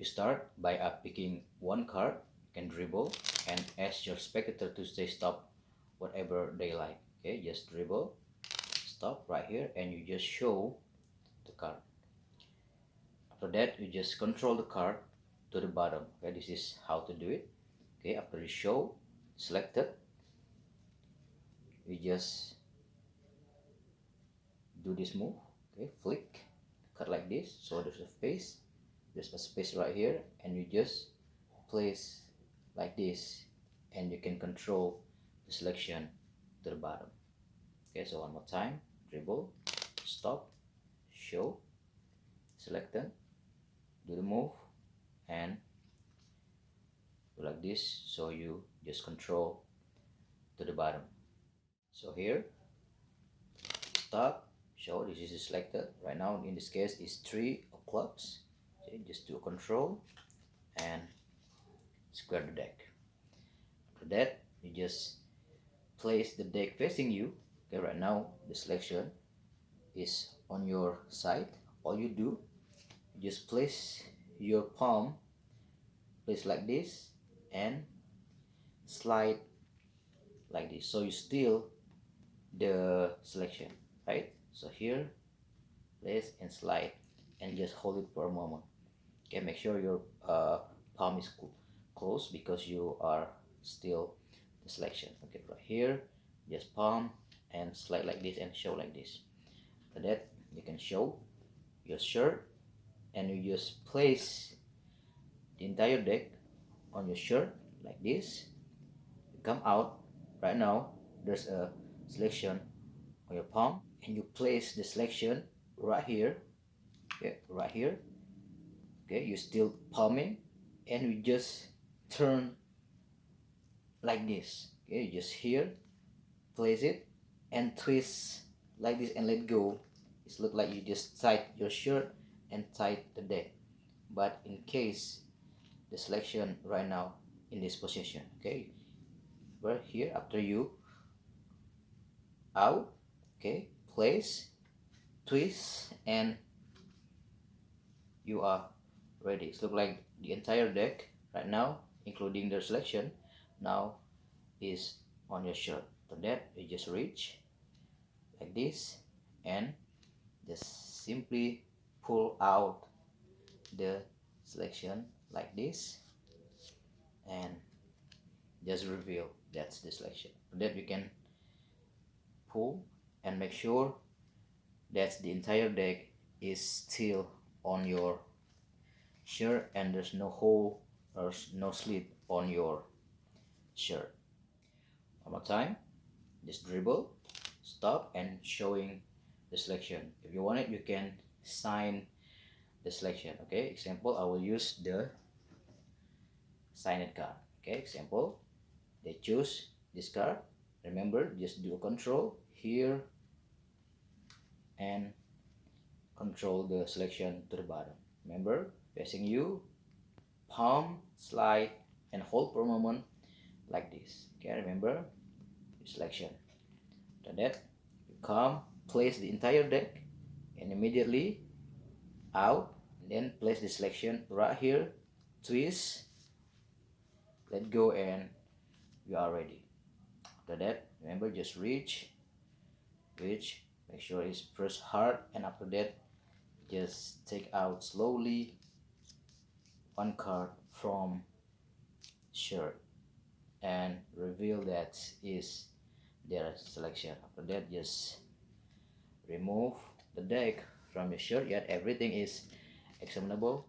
You start by picking one card, you can dribble and ask your spectator to say stop whatever they like. Okay, just dribble, stop right here, and you just show the card. After that, you just control the card to the bottom. Okay, this is how to do it. Okay, after you show selected, you just do this move. Okay, flick, cut like this. So there's a space, right here, and you just place like this, and you can control the selection to the bottom. Okay, so one more time: dribble, stop, show, selected, do the move, and do like this. So you just control to the bottom. So here, stop, show. This is selected right now. In this case, is 3 of clubs. Okay, just do control and square the deck. After that, you just place the deck facing you. Okay, right now the selection is on your side. All you do, you just place your palm, place like this, and slide like this. So you steal the selection, right? So here, place and slide, and just hold it for a moment. Okay, make sure your palm is closed because you are still the selection. Okay, right here, just palm and slide like this and show like this. After that, you can show your shirt, and you just place the entire deck on your shirt like this. You come out right now. There's a selection on your palm, and you place the selection right here. Okay, right here. Okay, you still palming, and you just turn like this. Okay, you just here, place it, and twist like this and let go. It look like you just tied your shirt and tied the deck. But in case the selection right now in this position, okay, we're here after you out, okay, place, twist, and you are ready. It look like the entire deck right now, including the selection, now is on your shirt. So that you just reach like this and just simply pull out the selection like this and just reveal that's the selection. That you can pull and make sure that the entire deck is still on your shirt and there's no hole or no slit on your shirt. One more time, just dribble, stop, and showing the selection. If you want it, you can sign the selection. Okay, example, I will use the signed card. Okay, example, they choose this card. Remember, just do a control here and control the selection to the bottom. Remember, facing you, palm, slide, and hold for a moment like this. Okay, remember your selection. After that, you come, place the entire deck, and immediately out, and then place the selection right here, twist, let go, and you are ready. After that, remember, just reach, make sure it's pressed hard, and after that, just take out slowly one card from shirt and reveal that is their selection. After that, just remove the deck from your shirt, yet everything is examinable.